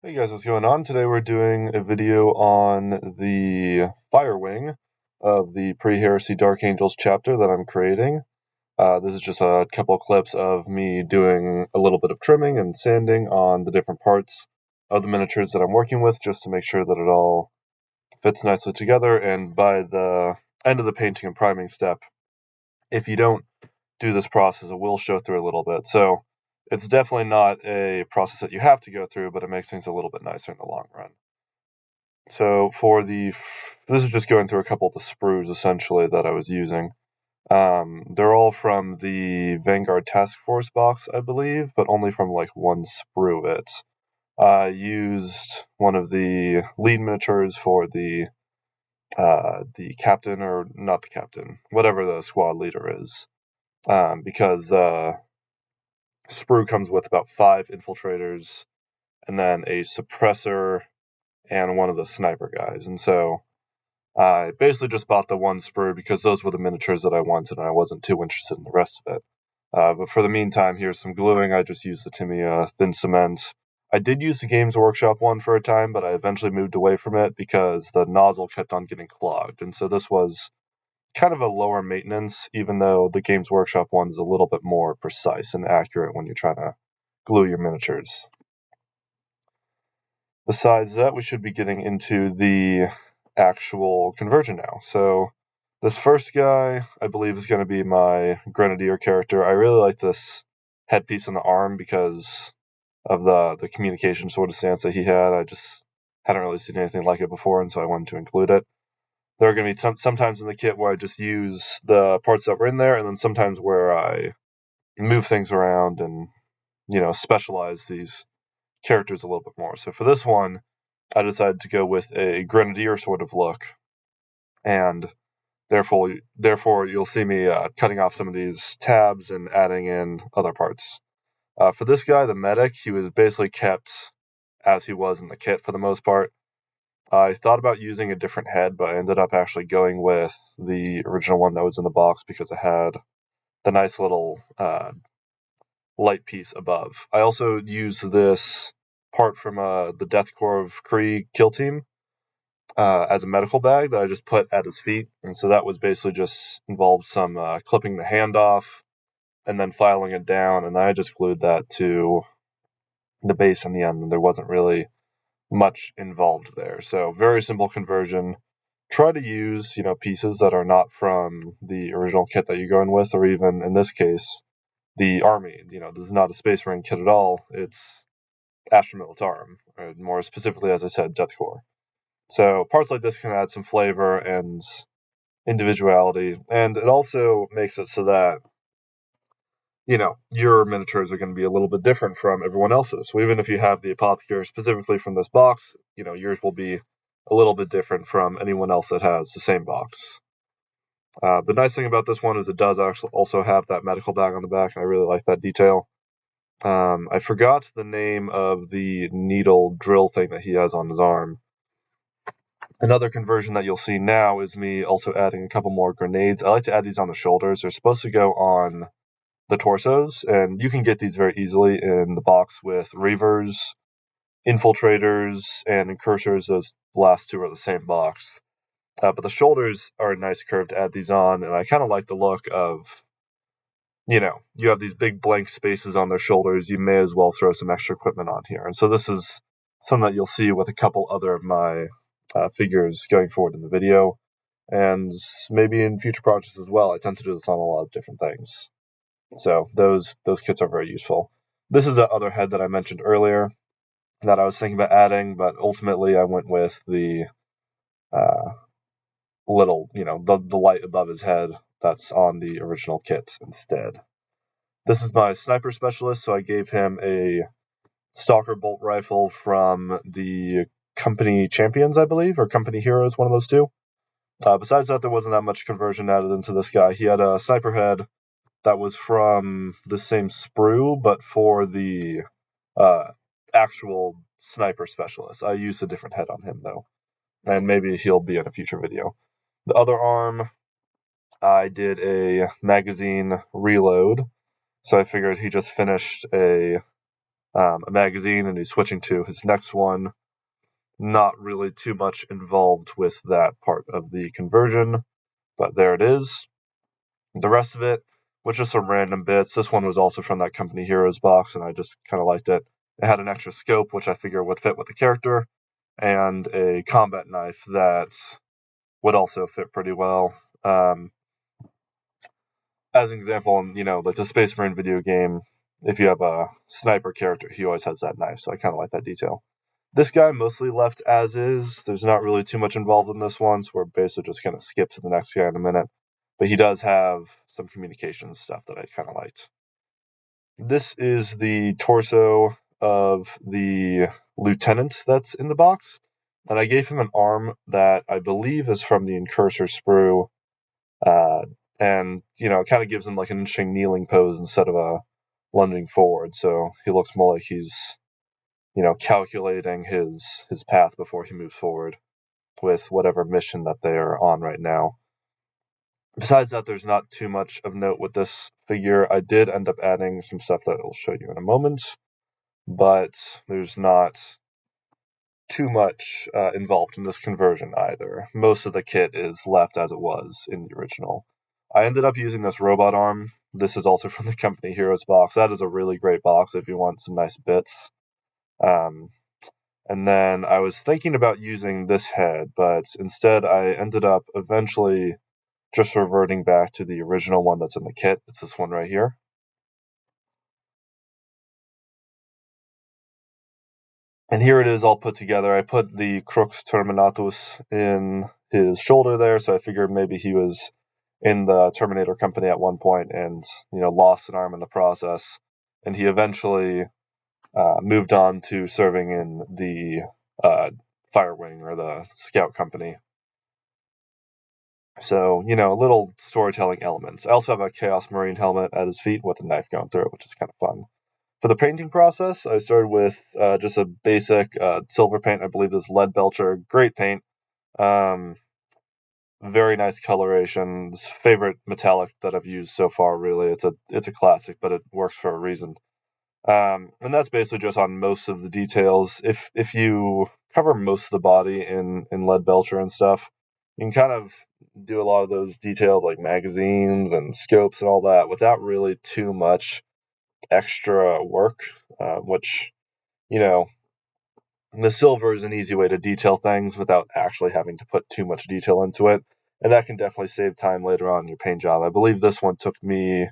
Hey guys, what's going on? Today we're doing a video on the Fire Wing of the Pre-Heresy Dark Angels chapter that I'm creating. This is just a couple clips of me doing a little bit of trimming and sanding on the different parts of the miniatures that I'm working with, just to make sure that it all fits nicely together. And by the end of the painting and priming step, if you don't do this process, it will show through a little bit. So it's definitely not a process that you have to go through, but it makes things a little bit nicer in the long run. So this is just going through a couple of the sprues essentially that I was using. They're all from the Vanguard Task Force box, I believe, but only from like one sprue. I used one of the lead miniatures for the captain, or not the captain, whatever the squad leader is, because sprue comes with about 5 infiltrators and then a suppressor and one of the sniper guys. And so I basically just bought the one sprue because those were the miniatures that I wanted and I wasn't too interested in the rest of it. But for the meantime, here's some gluing. I just used the Tamiya thin cement. I did use the Games Workshop one for a time, but I eventually moved away from it because the nozzle kept on getting clogged. And so this was kind of a lower maintenance, even though the Games Workshop one is a little bit more precise and accurate when you're trying to glue your miniatures. Besides that, we should be getting into the actual conversion now. So this first guy, I believe, is going to be my Grenadier character. I really like this headpiece on the arm because of the communication sort of stance that he had. I just hadn't really seen anything like it before, and so I wanted to include it. There are going to be sometimes in the kit where I just use the parts that were in there, and then sometimes where I move things around and, specialize these characters a little bit more. So for this one, I decided to go with a Grenadier sort of look, and therefore you'll see me cutting off some of these tabs and adding in other parts. For this guy, the medic, he was basically kept as he was in the kit for the most part. I thought about using a different head, but I ended up actually going with the original one that was in the box because it had the nice little light piece above. I also used this part from the Death Corps of Kree kill team as a medical bag that I just put at his feet. And so that was basically just involved some clipping the hand off and then filing it down. And I just glued that to the base in the end. And there wasn't really much involved there. So very simple conversion. Try to use, pieces that are not from the original kit that you're going with, or even in this case, the army. This is not a Space Marine kit at all. It's Astra Militarum, or more specifically, as I said, Death Corps. So parts like this can add some flavor and individuality, and it also makes it so that, your miniatures are going to be a little bit different from everyone else's. So even if you have the Apothecary specifically from this box, yours will be a little bit different from anyone else that has the same box. The nice thing about this one is it does actually also have that medical bag on the back, and I really like that detail. I forgot the name of the needle drill thing that he has on his arm. Another conversion that you'll see now is me also adding a couple more grenades. I like to add these on the shoulders. They're supposed to go on the torsos, and you can get these very easily in the box with Reavers, Infiltrators, and Incursors. Those last two are the same box. But the shoulders are a nice curve to add these on, and I kind of like the look of, you have these big blank spaces on their shoulders. You may as well throw some extra equipment on here. And so this is something that you'll see with a couple other of my figures going forward in the video, and maybe in future projects as well. I tend to do this on a lot of different things. So those kits are very useful. This is the other head that I mentioned earlier that I was thinking about adding, but ultimately I went with the little, the light above his head that's on the original kit instead. This is my sniper specialist, so I gave him a Stalker bolt rifle from the Company Champions, I believe, or Company Heroes, one of those two. Besides that, there wasn't that much conversion added into this guy. He had a sniper head that was from the same sprue, but for the actual sniper specialist. I used a different head on him, though, and maybe he'll be in a future video. The other arm, I did a magazine reload, so I figured he just finished a a magazine, and he's switching to his next one. Not really too much involved with that part of the conversion, but there it is. The rest of it was just some random bits. This one was also from that Company Heroes box, and I just kind of liked it. It had an extra scope, which I figure would fit with the character, and a combat knife that would also fit pretty well. As an example, like the Space Marine video game, if you have a sniper character, he always has that knife, so I kind of like that detail. This guy mostly left as is. There's not really too much involved in this one, so we're basically just going to skip to the next guy in a minute. But he does have some communications stuff that I kind of liked. This is the torso of the lieutenant that's in the box. And I gave him an arm that I believe is from the Incursor sprue. And, it kind of gives him like an interesting kneeling pose instead of a lunging forward. So he looks more like he's calculating his path before he moves forward with whatever mission that they're on right now. Besides that, there's not too much of note with this figure. I did end up adding some stuff that I'll show you in a moment, but there's not too much involved in this conversion either. Most of the kit is left as it was in the original. I ended up using this robot arm. This is also from the Company Heroes box. That is a really great box if you want some nice bits. And then I was thinking about using this head, but instead I ended up eventually just reverting back to the original one that's in the kit. It's this one right here. And here it is all put together. I put the Crux Terminatus in his shoulder there, so I figured maybe he was in the Terminator company at one point and, lost an arm in the process. And he eventually moved on to serving in the Fire Wing or the Scout Company. So, little storytelling elements. I also have a Chaos Marine helmet at his feet with a knife going through it, which is kind of fun. For the painting process, I started with just a basic silver paint. I believe this Lead Belcher. Great paint. Very nice coloration. It's favorite metallic that I've used so far, really. It's a classic, but it works for a reason. And that's basically just on most of the details. If you cover most of the body in Lead Belcher and stuff, you can kind of do a lot of those details like magazines and scopes and all that without really too much extra work, which, the silver is an easy way to detail things without actually having to put too much detail into it. And that can definitely save time later on in your paint job. I believe this one took me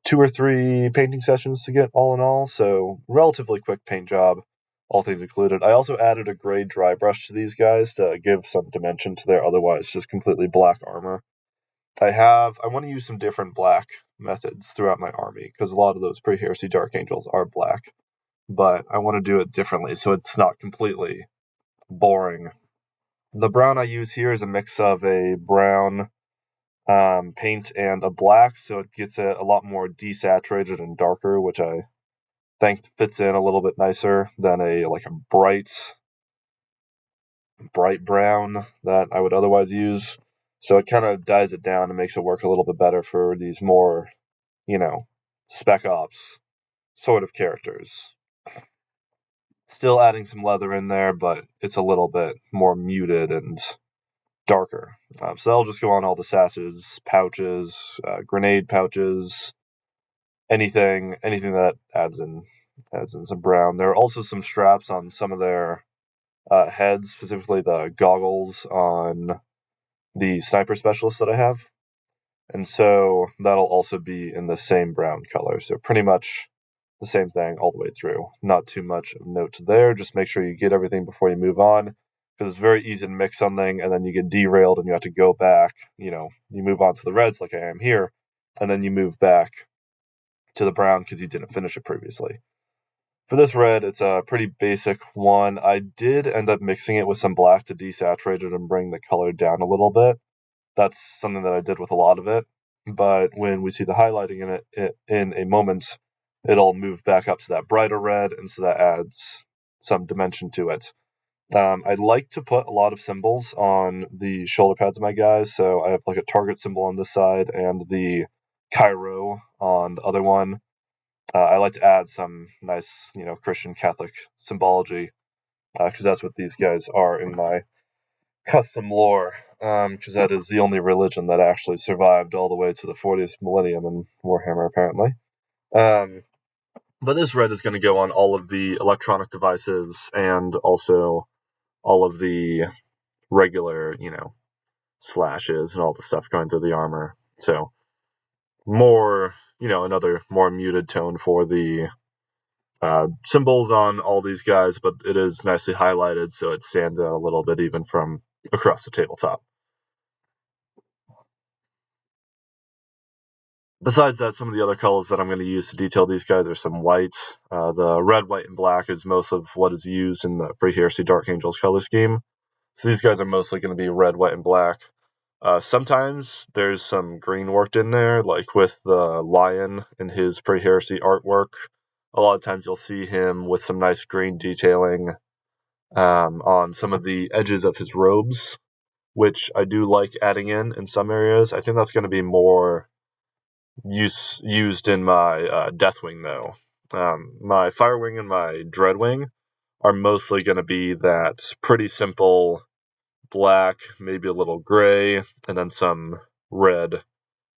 2 or 3 painting sessions to get all in all, so relatively quick paint job, all things included. I also added a gray dry brush to these guys to give some dimension to their otherwise just completely black armor. I want to use some different black methods throughout my army, because a lot of those pre-heresy Dark Angels are black, but I want to do it differently so it's not completely boring. The brown I use here is a mix of a brown paint and a black, so it gets it a lot more desaturated and darker, which I think fits in a little bit nicer than a bright brown that I would otherwise use. So it kind of dyes it down and makes it work a little bit better for these more, spec ops sort of characters. Still adding some leather in there, but it's a little bit more muted and darker. So that'll just go on all the sashes, pouches, grenade pouches, anything that adds in some brown. There are also some straps on some of their heads, specifically the goggles on the sniper specialist that I have. And so that'll also be in the same brown color. So pretty much the same thing all the way through. Not too much of note there. Just make sure you get everything before you move on, because it's very easy to mix something and then you get derailed and you have to go back. You move on to the reds like I am here, and then you move back to the brown because you didn't finish it previously. For this red, it's a pretty basic one. I did end up mixing it with some black to desaturate it and bring the color down a little bit. That's something that I did with a lot of it. But when we see the highlighting in it in a moment, it'll move back up to that brighter red, and so that adds some dimension to it. I'd like to put a lot of symbols on the shoulder pads of my guys, so I have like a target symbol on this side and the Cairo on the other one. I like to add some nice, Christian Catholic symbology, because that's what these guys are in my custom lore, because that is the only religion that actually survived all the way to the 40th millennium in Warhammer, apparently. But this red is going to go on all of the electronic devices and also all of the regular, slashes and all the stuff going through the armor. So more, another more muted tone for the symbols on all these guys, but it is nicely highlighted, so it stands out a little bit even from across the tabletop. Besides that, some of the other colors that I'm going to use to detail these guys are some white. The red, white, and black is most of what is used in the Pre-Heresy Dark Angels color scheme. So these guys are mostly going to be red, white, and black. Sometimes there's some green worked in there, like with the lion in his Pre-Heresy artwork. A lot of times you'll see him with some nice green detailing on some of the edges of his robes, which I do like adding in some areas. I think that's going to be more used in my Deathwing, though. My Firewing and my Dreadwing are mostly going to be that pretty simple black, maybe a little gray, and then some red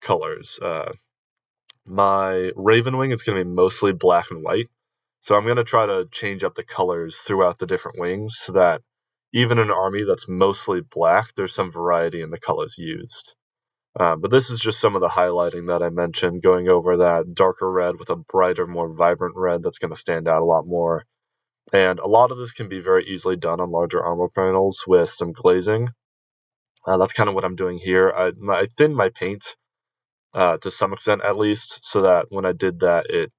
colors. My Ravenwing is going to be mostly black and white, so I'm going to try to change up the colors throughout the different wings so that even in an army that's mostly black, there's some variety in the colors used. But this is just some of the highlighting that I mentioned, going over that darker red with a brighter, more vibrant red that's going to stand out a lot more. And a lot of this can be very easily done on larger armor panels with some glazing. That's kind of what I'm doing here. I thinned my paint to some extent, at least, so that when I did that, it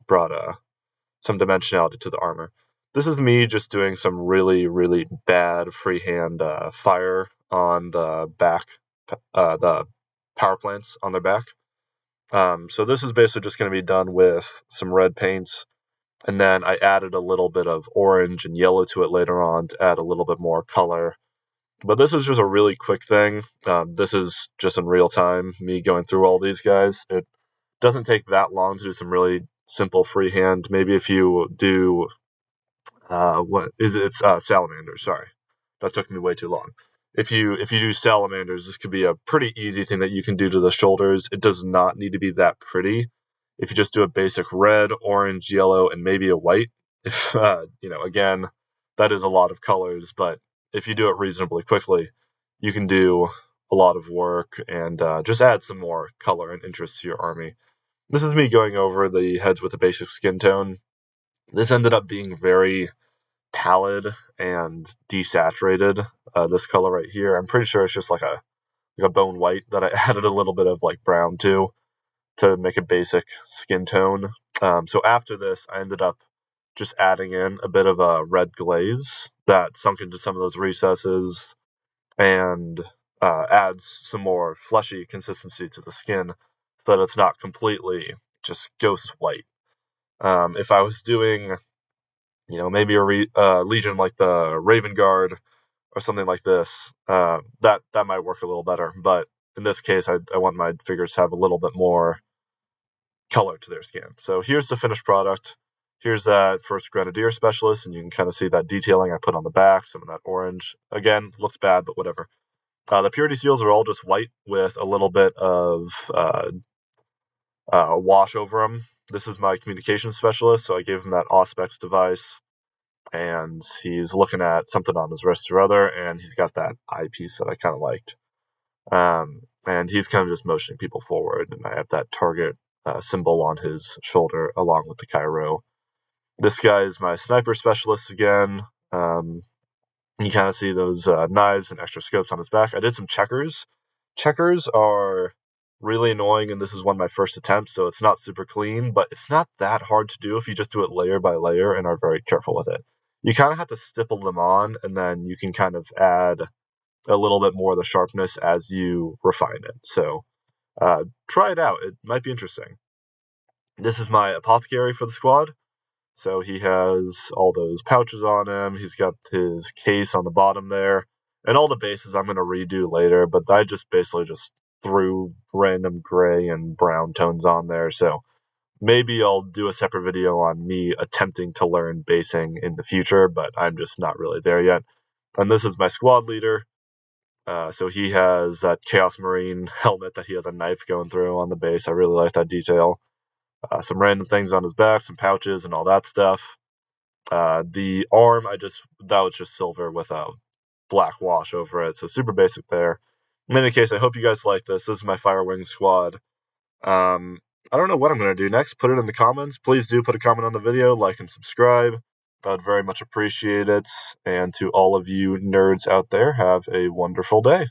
brought some dimensionality to the armor. This is me just doing some really, really bad freehand fire on the back, the power plants on their back. So this is basically just going to be done with some red paints, and then I added a little bit of orange and yellow to it later on to add a little bit more color. But this is just a really quick thing. This is just in real time, me going through all these guys. It doesn't take that long to do some really simple freehand. Maybe if you do it's salamanders. Sorry, that took me way too long. If you do salamanders, this could be a pretty easy thing that you can do to the shoulders. It does not need to be that pretty. If you just do a basic red, orange, yellow, and maybe a white, if again, that is a lot of colors, but if you do it reasonably quickly, you can do a lot of work and just add some more color and interest to your army. This is me going over the heads with a basic skin tone. This ended up being very pallid and desaturated. This color right here, I'm pretty sure it's just like a bone white that I added a little bit of like brown to make a basic skin tone. So after this, I ended up just adding in a bit of a red glaze that sunk into some of those recesses and adds some more fleshy consistency to the skin so that it's not completely just ghost white. If I was doing, maybe a legion like the Raven Guard or something like this, that might work a little better. But in this case, I want my figures to have a little bit more color to their skin. So here's the finished product. Here's that first Grenadier Specialist, and you can kind of see that detailing I put on the back, some of that orange. Again, looks bad, but whatever. The purity seals are all just white with a little bit of wash over them. This is my communication specialist, so I gave him that Auspex device, and he's looking at something on his wrist or other, and he's got that eyepiece that I kind of liked. And he's kind of just motioning people forward, and I have that target symbol on his shoulder along with the Cairo. This guy is my sniper specialist again. You kind of see those knives and extra scopes on his back. I did some checkers. Checkers are really annoying, and this is one of my first attempts, so it's not super clean, but it's not that hard to do if you just do it layer by layer and are very careful with it. You kind of have to stipple them on, and then you can kind of add a little bit more of the sharpness as you refine it. So try it out. It might be interesting. This is my apothecary for the squad. So he has all those pouches on him. He's got his case on the bottom there. And all the bases I'm going to redo later, but I just basically just threw random gray and brown tones on there. So Maybe I'll do a separate video on me attempting to learn basing in the future, but I'm just not really there yet. And this is my squad leader. So he has that Chaos Marine helmet that he has a knife going through on the base. I really like that detail. Some random things on his back, some pouches and all that stuff. The arm, that was just silver with a black wash over it, so super basic there. In any case, I hope you guys like this. This is my Firewing squad. I don't know what I'm going to do next. Put it in the comments. Please do put a comment on the video, like and subscribe. I would very much appreciate it. And to all of you nerds out there, have a wonderful day.